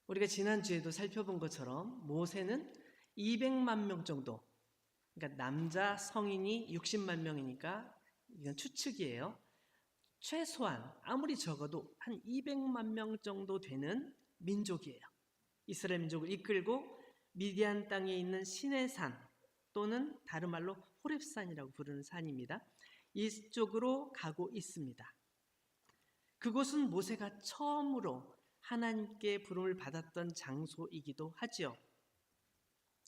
우리가 지난주에도 살펴본 것처럼 모세는 200만 명 정도, 그러니까 남자 성인이 60만 명이니까 이건 추측이에요. 최소한 아무리 적어도 한 200만 명 정도 되는 민족이에요. 이스라엘 민족을 이끌고 미디안 땅에 있는 시내산 또는 다른 말로 호렙산이라고 부르는 산입니다. 이쪽으로 가고 있습니다. 그곳은 모세가 처음으로 하나님께 부름을 받았던 장소이기도 하지요.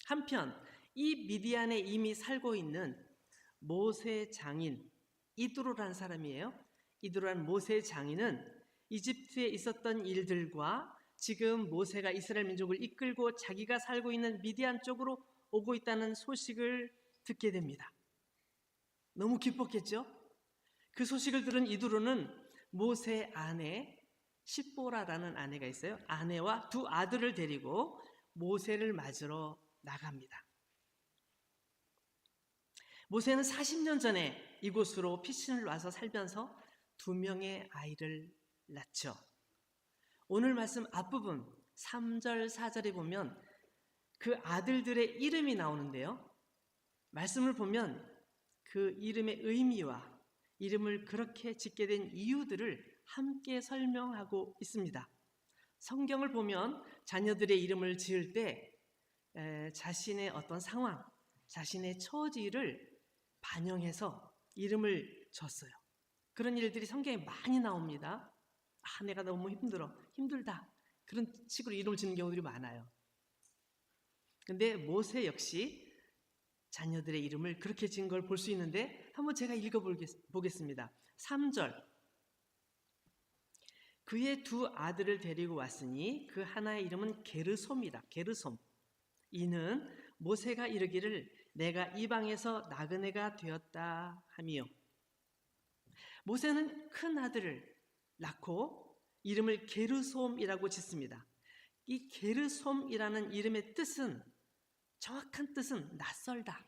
한편 이 미디안에 이미 살고 있는 모세 장인 이드로라는 사람이에요. 이드로라는 모세 장인은 이집트에 있었던 일들과 지금 모세가 이스라엘 민족을 이끌고 자기가 살고 있는 미디안 쪽으로 오고 있다는 소식을 듣게 됩니다. 너무 기뻤겠죠? 그 소식을 들은 이드로는 모세 아내 십보라라는 아내가 있어요. 아내와 두 아들을 데리고 모세를 맞으러 나갑니다. 모세는 40년 전에 이곳으로 피신을 와서 살면서 2명의 아이를 낳죠. 오늘 말씀 앞부분 3절 4절에 보면 그 아들들의 이름이 나오는데요. 말씀을 보면 그 이름의 의미와 이름을 그렇게 짓게 된 이유들을 함께 설명하고 있습니다. 성경을 보면 자녀들의 이름을 지을 때 자신의 어떤 상황, 자신의 처지를 반영해서 이름을 줬어요. 그런 일들이 성경에 많이 나옵니다. 내가 너무 힘들다. 그런 식으로 이름을 짓는 경우들이 많아요. 근데 모세 역시 자녀들의 이름을 그렇게 지은 걸 볼 수 있는데 한번 제가 읽어보겠습니다. 3절. 그의 두 아들을 데리고 왔으니 그 하나의 이름은 게르솜이다. 게르솜. 이는 모세가 이르기를 내가 이방에서 나그네가 되었다 하미요. 모세는 큰 아들을 낳고 이름을 게르솜이라고 짓습니다. 이 게르솜이라는 이름의 뜻은 정확한 뜻은 낯설다,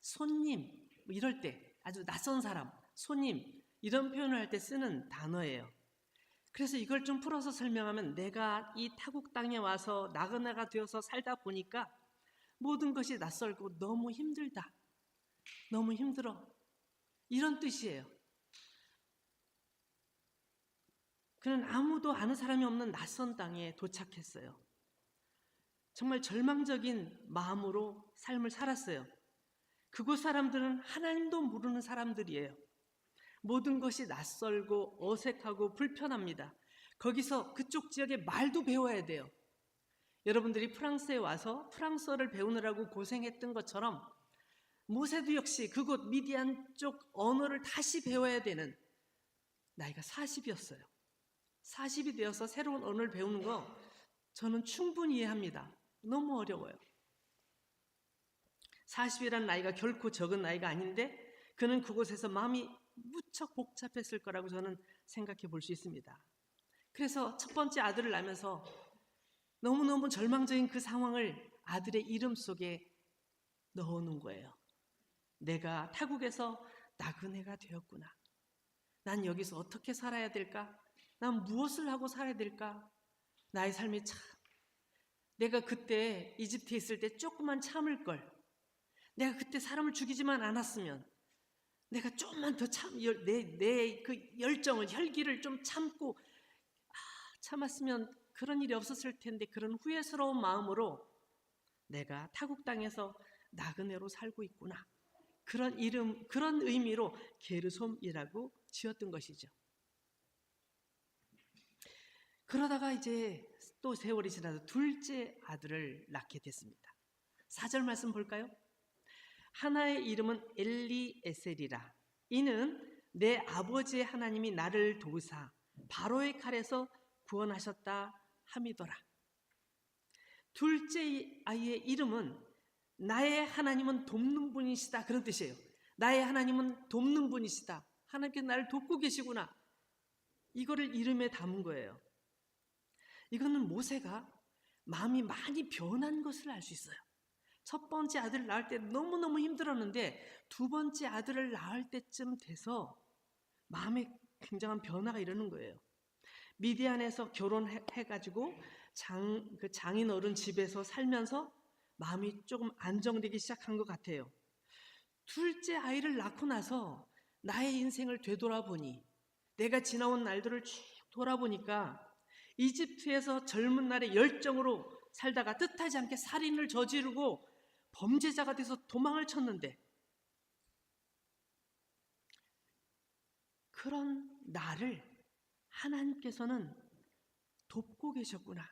손님 이럴 때 아주 낯선 사람, 손님 이런 표현을 할 때 쓰는 단어예요. 그래서 이걸 좀 풀어서 설명하면 내가 이 타국 땅에 와서 나그네가 되어서 살다 보니까 모든 것이 낯설고 너무 힘들다, 너무 힘들어 이런 뜻이에요. 그는 아무도 아는 사람이 없는 낯선 땅에 도착했어요. 정말 절망적인 마음으로 삶을 살았어요. 그곳 사람들은 하나님도 모르는 사람들이에요. 모든 것이 낯설고 어색하고 불편합니다. 거기서 그쪽 지역의 말도 배워야 돼요. 여러분들이 프랑스에 와서 프랑스어를 배우느라고 고생했던 것처럼 모세도 역시 그곳 미디안 쪽 언어를 다시 배워야 되는 나이가 40이었어요. 40이 되어서 새로운 언어를 배우는 거 저는 충분히 이해합니다. 너무 어려워요. 40이라는 나이가 결코 적은 나이가 아닌데 그는 그곳에서 마음이 무척 복잡했을 거라고 저는 생각해 볼 수 있습니다. 그래서 첫 번째 아들을 낳으면서 너무너무 절망적인 그 상황을 아들의 이름 속에 넣어놓은 거예요. 내가 타국에서 나그네가 되었구나. 난 여기서 어떻게 살아야 될까? 난 무엇을 하고 살아야 될까? 나의 삶이 참, 내가 그때 이집트에 있을 때 조금만 참을 걸, 내가 그때 사람을 죽이지만 않았으면, 내가 조금만 더 내 그 열정을, 혈기를 좀 참고 참았으면 그런 일이 없었을 텐데, 그런 후회스러운 마음으로 내가 타국 땅에서 나그네로 살고 있구나. 그런 이름, 그런 의미로 게르솜이라고 지었던 것이죠. 그러다가 이제 또 세월이 지나서 둘째 아들을 낳게 됐습니다. 4절 말씀 볼까요? 하나의 이름은 엘리에셀이라. 이는 내 아버지의 하나님이 나를 도우사 바로의 칼에서 구원하셨다 함이더라. 둘째 아이의 이름은 나의 하나님은 돕는 분이시다, 그런 뜻이에요. 나의 하나님은 돕는 분이시다. 하나님께서 나를 돕고 계시구나. 이거를 이름에 담은 거예요. 이거는 모세가 마음이 많이 변한 것을 알 수 있어요. 첫 번째 아들을 낳을 때 너무너무 힘들었는데 두 번째 아들을 낳을 때쯤 돼서 마음에 굉장한 변화가 일어나는 거예요. 미디안에서 결혼해가지고 그 장인 어른 집에서 살면서 마음이 조금 안정되기 시작한 것 같아요. 둘째 아이를 낳고 나서 나의 인생을 되돌아보니, 내가 지나온 날들을 쭉 돌아보니까 이집트에서 젊은 날에 열정으로 살다가 뜻하지 않게 살인을 저지르고 범죄자가 돼서 도망을 쳤는데, 그런 나를 하나님께서는 돕고 계셨구나.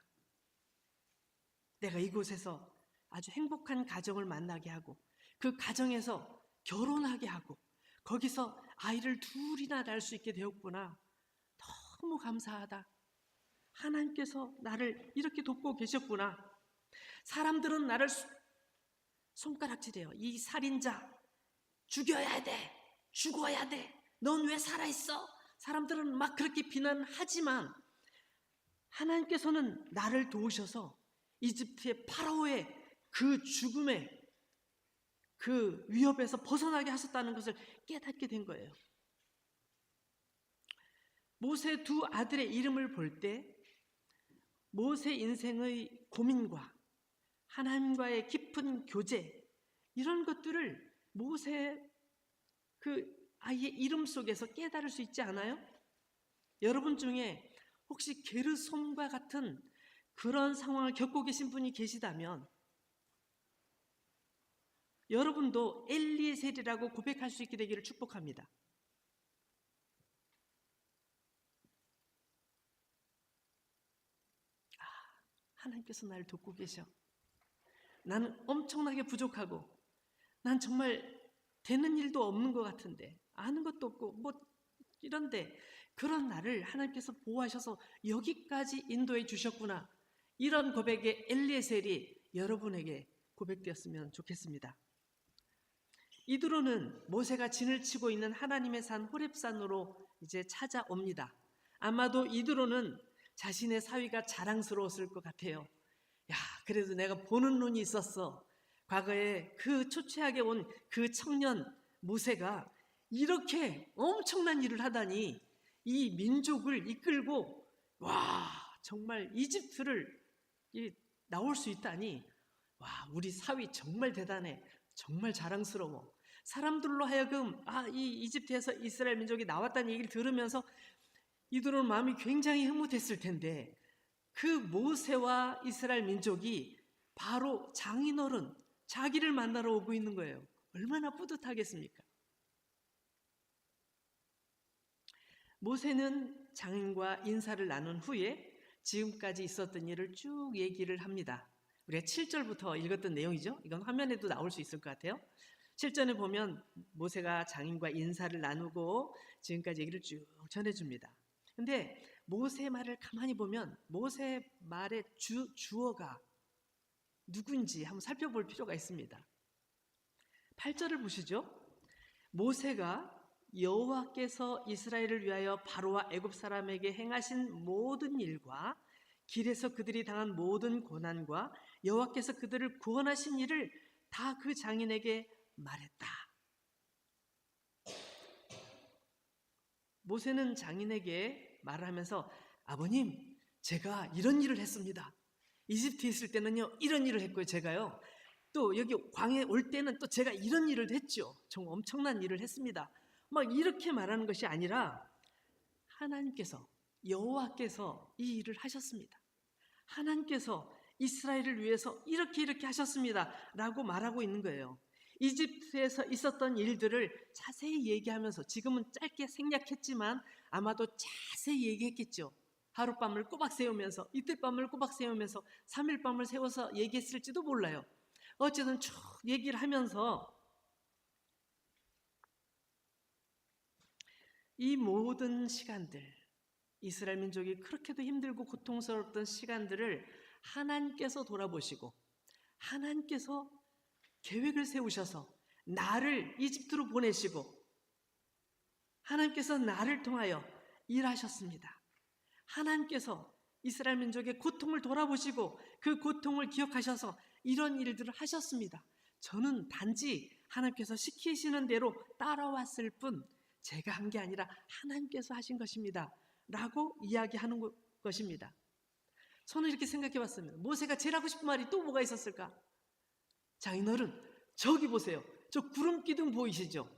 내가 이곳에서 아주 행복한 가정을 만나게 하고, 그 가정에서 결혼하게 하고, 거기서 아이를 둘이나 낳을 수 있게 되었구나. 너무 감사하다. 하나님께서 나를 이렇게 돕고 계셨구나. 사람들은 나를 손가락질해요. 이 살인자 죽여야 돼, 죽어야 돼, 넌 왜 살아있어? 사람들은 막 그렇게 비난하지만 하나님께서는 나를 도우셔서 이집트의 파라오의 그 죽음의 그 위협에서 벗어나게 하셨다는 것을 깨닫게 된 거예요. 모세 두 아들의 이름을 볼 때 모세 인생의 고민과 하나님과의 깊은 교제, 이런 것들을 모세 그 아이의 이름 속에서 깨달을 수 있지 않아요? 여러분 중에 혹시 게르솜과 같은 그런 상황을 겪고 계신 분이 계시다면 여러분도 엘리에셀이라고 고백할 수 있게 되기를 축복합니다. 하나님께서 나를 돕고 계셔. 나는 엄청나게 부족하고, 난 정말 되는 일도 없는 것 같은데, 아는 것도 없고 뭐 이런데, 그런 나를 하나님께서 보호하셔서 여기까지 인도해 주셨구나. 이런 고백의 엘리에셀이 여러분에게 고백되었으면 좋겠습니다. 이드로는 모세가 진을 치고 있는 하나님의 산 호렙산으로 이제 찾아옵니다. 아마도 이드로는 자신의 사위가 자랑스러웠을 것 같아요. 야, 그래도 내가 보는 눈이 있었어. 과거에 그 초췌하게 온 그 청년 모세가 이렇게 엄청난 일을 하다니, 이 민족을 이끌고 와, 정말 이집트를 나올 수 있다니, 와, 우리 사위 정말 대단해. 정말 자랑스러워. 사람들로 하여금 이 이집트에서 이스라엘 민족이 나왔다는 얘기를 들으면서 이들은 마음이 굉장히 흐뭇했을 텐데, 그 모세와 이스라엘 민족이 바로 장인어른, 자기를 만나러 오고 있는 거예요. 얼마나 뿌듯하겠습니까? 모세는 장인과 인사를 나눈 후에 지금까지 있었던 일을 쭉 얘기를 합니다. 우리가 7절부터 읽었던 내용이죠. 이건 화면에도 나올 수 있을 것 같아요. 7절에 보면 모세가 장인과 인사를 나누고 지금까지 얘기를 쭉 전해줍니다. 근데 모세 말을 가만히 보면 모세 말의 주어가 누구인지 한번 살펴볼 필요가 있습니다. 8절을 보시죠. 모세가 여호와께서 이스라엘을 위하여 바로와 애굽 사람에게 행하신 모든 일과 길에서 그들이 당한 모든 고난과 여호와께서 그들을 구원하신 일을 다 그 장인에게 말했다. 모세는 장인에게 말을 하면서, 아버님, 제가 이런 일을 했습니다. 이집트에 있을 때는요, 이런 일을 했고요. 제가요, 또 여기 광야에 올 때는 또 제가 이런 일을 했죠. 정말 엄청난 일을 했습니다. 막 이렇게 말하는 것이 아니라 하나님께서, 여호와께서 이 일을 하셨습니다. 하나님께서 이스라엘을 위해서 이렇게 하셨습니다 라고 말하고 있는 거예요. 이집트에서 있었던 일들을 자세히 얘기하면서, 지금은 짧게 생략했지만 아마도 자세히 얘기했겠죠. 하룻밤을 꼬박 세우면서, 이틀밤을 꼬박 세우면서 3일 밤을 세워서 얘기했을지도 몰라요. 어쨌든 쭉 얘기를 하면서 이 모든 시간들, 이스라엘 민족이 그렇게도 힘들고 고통스러웠던 시간들을 하나님께서 돌아보시고 하나님께서 계획을 세우셔서 나를 이집트로 보내시고 하나님께서 나를 통하여 일하셨습니다. 하나님께서 이스라엘 민족의 고통을 돌아보시고 그 고통을 기억하셔서 이런 일들을 하셨습니다. 저는 단지 하나님께서 시키시는 대로 따라왔을 뿐 제가 한 게 아니라 하나님께서 하신 것입니다 라고 이야기하는 것입니다. 저는 이렇게 생각해 봤습니다. 모세가 제일 하고 싶은 말이 또 뭐가 있었을까? 장인어른, 저기 보세요. 저 구름 기둥 보이시죠?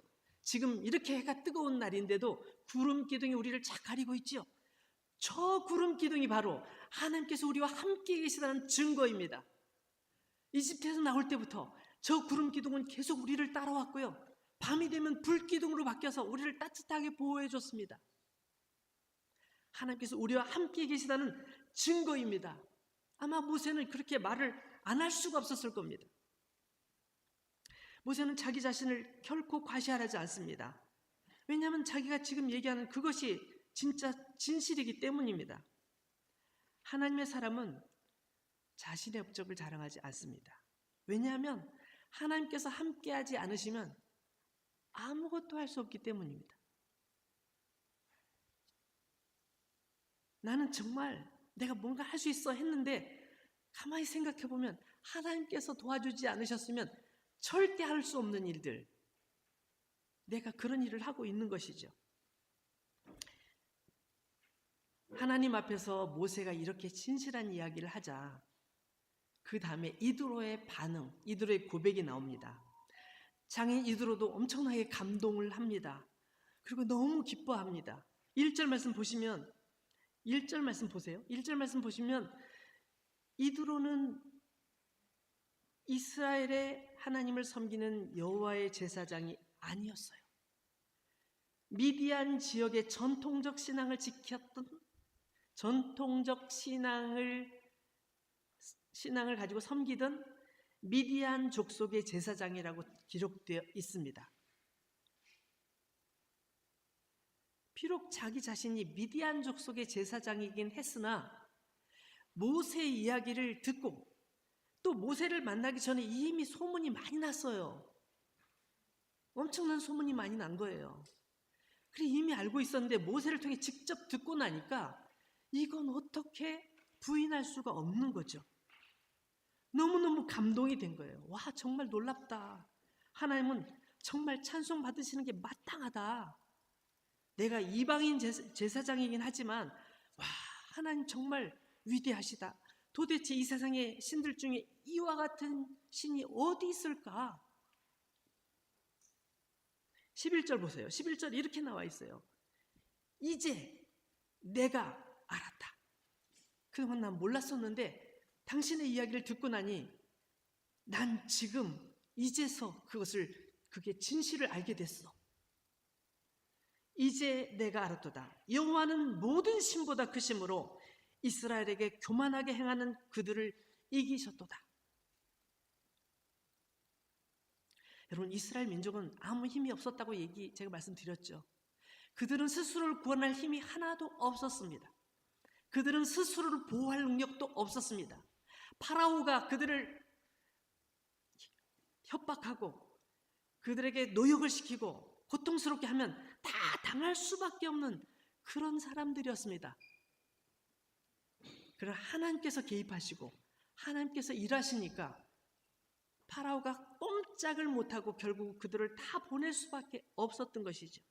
지금 이렇게 해가 뜨거운 날인데도 구름 기둥이 우리를 착 가리고 있지요. 저 구름 기둥이 바로 하나님께서 우리와 함께 계시다는 증거입니다. 이집트에서 나올 때부터 저 구름 기둥은 계속 우리를 따라왔고요. 밤이 되면 불 기둥으로 바뀌어서 우리를 따뜻하게 보호해 줬습니다. 하나님께서 우리와 함께 계시다는 증거입니다. 아마 모세는 그렇게 말을 안 할 수가 없었을 겁니다. 모세는 자기 자신을 결코 과시하지 않습니다. 왜냐하면 자기가 지금 얘기하는 그것이 진짜 진실이기 때문입니다. 하나님의 사람은 자신의 업적을 자랑하지 않습니다. 왜냐하면 하나님께서 함께하지 않으시면 아무것도 할 수 없기 때문입니다. 나는 정말 내가 뭔가 할 수 있어 했는데 가만히 생각해 보면 하나님께서 도와주지 않으셨으면 절대 할 수 없는 일들, 내가 그런 일을 하고 있는 것이죠. 하나님 앞에서 모세가 이렇게 진실한 이야기를 하자 그 다음에 이드로의 반응, 이드로의 고백이 나옵니다. 장인 이드로도 엄청나게 감동을 합니다. 그리고 너무 기뻐합니다. 1절 말씀 보시면 1절 말씀 보세요. 1절 말씀 보시면 이드로는 이스라엘의 하나님을 섬기는 여호와의 제사장이 아니었어요. 미디안 지역의 전통적 신앙을 지켰던 전통적 신앙을 가지고 섬기던 미디안 족속의 제사장이라고 기록되어 있습니다. 비록 자기 자신이 미디안 족속의 제사장이긴 했으나 모세의 이야기를 듣고 또 모세를 만나기 전에 이미 소문이 많이 났어요. 엄청난 소문이 많이 난 거예요. 그래 이미 알고 있었는데 모세를 통해 직접 듣고 나니까 이건 어떻게 부인할 수가 없는 거죠. 너무너무 감동이 된 거예요. 와, 정말 놀랍다. 하나님은 정말 찬송 받으시는 게 마땅하다. 내가 이방인 제사장이긴 하지만 와, 하나님 정말 위대하시다. 도대체 이 세상의 신들 중에 이와 같은 신이 어디 있을까? 11절 보세요. 11절 이렇게 나와 있어요. 이제 내가 알았다. 그동안 난 몰랐었는데 당신의 이야기를 듣고 나니 난 지금 이제서 그게 진실을 알게 됐어. 이제 내가 알았도다. 여호와는 모든 신보다 크심으로 이스라엘에게 교만하게 행하는 그들을 이기셨도다. 여러분, 이스라엘 민족은 아무 힘이 없었다고 제가 말씀드렸죠. 그들은 스스로를 구원할 힘이 하나도 없었습니다. 그들은 스스로를 보호할 능력도 없었습니다. 파라오가 그들을 협박하고 그들에게 노역을 시키고 고통스럽게 하면 다 당할 수밖에 없는 그런 사람들이었습니다. 그러나 하나님께서 개입하시고 하나님께서 일하시니까 파라오가 꼼짝을 못하고 결국 그들을 다 보낼 수밖에 없었던 것이죠.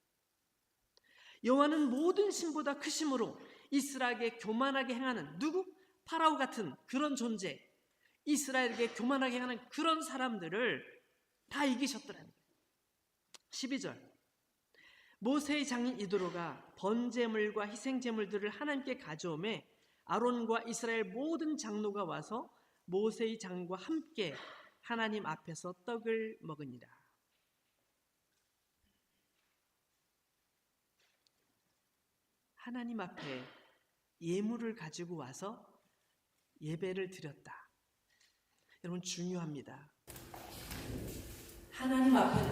여호와는 모든 신보다 크심으로 이스라엘에게 교만하게 행하는 누구? 파라오 같은 그런 존재, 이스라엘에게 교만하게 행하는 그런 사람들을 다 이기셨더라는 거예요. 12절 모세의 장인 이드로가 번제물과 희생제물들을 하나님께 가져오매 아론과 이스라엘 모든 장로가 와서 모세의 장과 함께 하나님 앞에서 떡을 먹으니라. 하나님 앞에 예물을 가지고 와서 예배를 드렸다. 여러분, 중요합니다. 하나님 앞에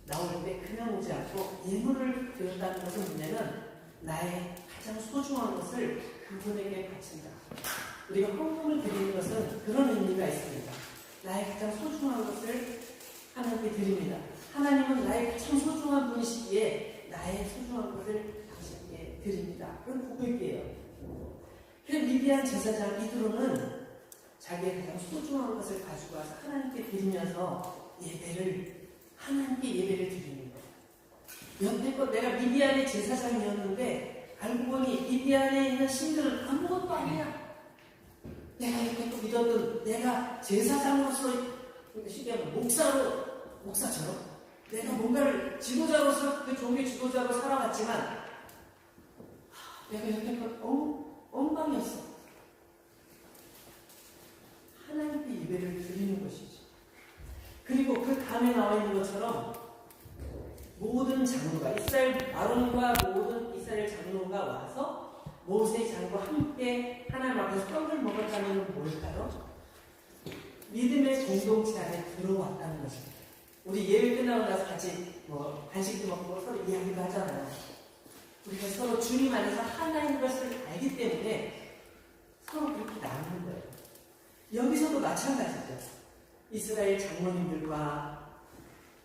나올 때 그냥 오지 않고 예물을 드렸다는 것은 뭐냐면 나의 가장 소중한 것을 그분에게 바친다. 우리가 헌금을 드리는 것은 그런 의미가 있습니다. 나의 가장 소중한 것을 하나님께 드립니다. 하나님은 나의 가장 소중한 분이시기에 나의 소중한 것을 당신께 드립니다. 그런 고백이에요. 그래서 미디안 제사장 이드로는 자기의 가장 소중한 것을 가지고 와서 하나님께 드리면서 하나님께 예배를 드리는 거예요. 여태껏 내가 미디안의 제사장이었는데 알고 보니 이 안에 있는 신들은 아무것도 아니야. 내가 이렇게 믿었던 내가 제사장으로서 쉽게 하면 목사처럼 내가 뭔가를 지도자로서 그 종의 지도자로 살아갔지만 내가 여태껏 엉망이었어. 하나님께 예배를 드리는 것이지. 그리고 그 감에 나와 있는 것처럼 모든 장로가 이스라엘 아론과 모든 이스라엘 장로가 와서 모세 장과 함께 하나님 앞에서 떡을 먹었다는 건 뭘까요? 믿음의 공동체 안에 들어왔다는 것입니다. 우리 예배 끝나고 나서 같이 간식도 먹고 서로 이야기도 하잖아요. 우리가 서로 주님 안에서 하나인 것을 알기 때문에 서로 그렇게 나누는 거예요. 여기서도 마찬가지죠. 이스라엘 장로님들과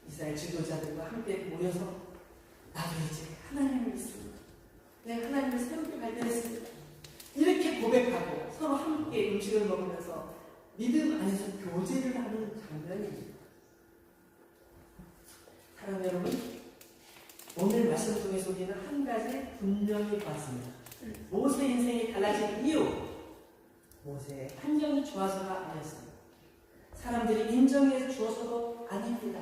이스라엘 지도자들과 함께 모여서 나도 이제 하나님을 믿습니다. 내가 하나님을 새롭게 발견했습니다. 이렇게 고백하고 서로 함께 음식을 먹으면서 믿음 안에서 교제를 하는 장면입니다. 사랑하는 여러분, 오늘 말씀 통해서 우리는 한 가지 분명히 봤습니다. 모세 인생이 달라진 이유, 모세의 환경이 좋아서가 아니었습니다. 사람들이 인정해 주어서도 아닙니다.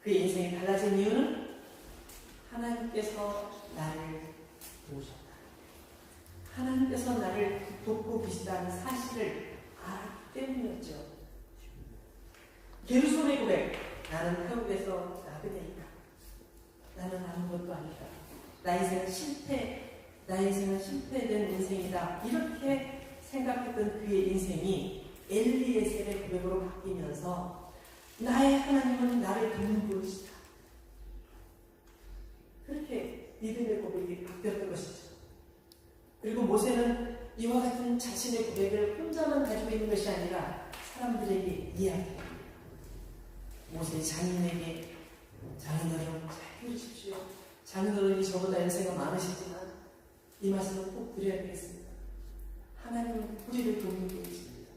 그의 인생이 달라진 이유는 하나님께서 나를 도우셨다. 하나님께서 나를 돕고 계시다는 사실을 알았기 때문이었죠. 게르솜의 고백, 나는 태국에서 나그네이다. 나는 아무것도 아니다. 나의 인생은 실패된 인생이다. 이렇게 생각했던 그의 인생이 엘리에셀의 고백으로 바뀌면서 나의 하나님은 나를 돕는 분이시다. 그렇게 믿음의 고백이 바뀌었던 것이죠. 그리고 모세는 이와 같은 자신의 고백을 혼자만 가지고 있는 것이 아니라 사람들에게 이야기합니다. 모세의 장인에게 장인어른 잘 들으십시오. 장인어른이 저보다 연세가 많으시지만 이 말씀을 꼭 드려야 되겠습니다. 하나님은 우리를 돕는 분이십니다.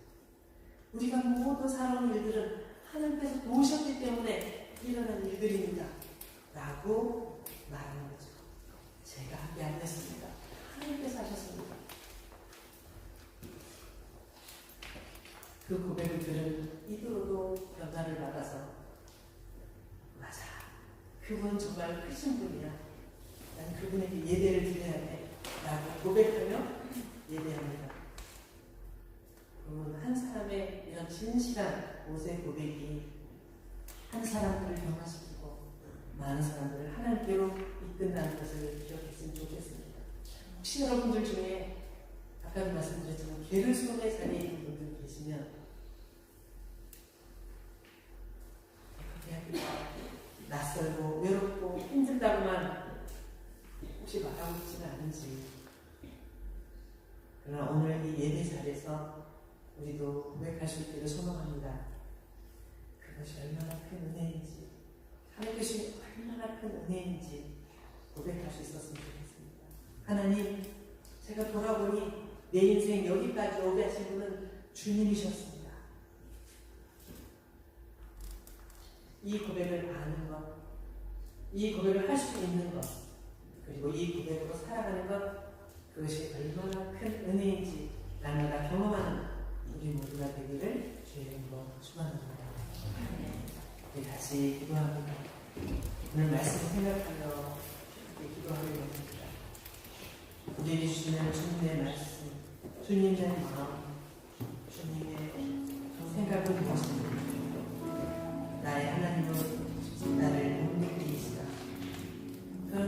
우리가 모든 살아온 일들은 하나님께서 도우셨기 때문에 일어난 일들입니다. 라고 말하는 거죠. 제가 하게 안 됐습니다. 하나님께서 하셨습니다. 그 고백을 들은 이도로도 변화를 받아서 맞아, 그분 정말 크신 분이야. 난 그분에게 예배를 드려야 돼. 라고 고백하며 예배합니다. 한 사람의 이런 진실한 모세 고백이 한 사람들을 변화시키고 많은 사람들을 하나님께로 이끈다는 것을 기억했으면 좋겠습니다. 혹시 여러분들 중에 아까도 말씀드렸지만 게르솜의 자리에 있는 분들 계시면 그냥 낯설고 외롭고 힘들다고만 혹시 말하고 있지는 않은지. 그러나 오늘 이 예배 자리에서 우리도 고백할 수 있기를 소망합니다. 그것이 얼마나 큰 은혜인지, 하나님께서 얼마나 큰 은혜인지 고백할 수 있었으면 좋겠습니다. 하나님, 제가 돌아보니 내 인생 여기까지 오게 하신 분은 주님이셨습니다. 이 고백을 아는 것, 이 고백을 할 수 있는 것, 그리고 이 고백으로 살아가는 것, 그것이 얼마나 큰 은혜인지 날마다 경험하는 우리 모두가 되기를 주의 이름으로 축원합니다. 우리 다시 기도합니다. 오늘 말씀을 생각하며 기도하겠습니다. 우리에게 주시는 주님의 말씀, 주님의 마음, 주님의 생각을 무엇입니까? 나의 하나님은 나를 돕는 분이시다. 그런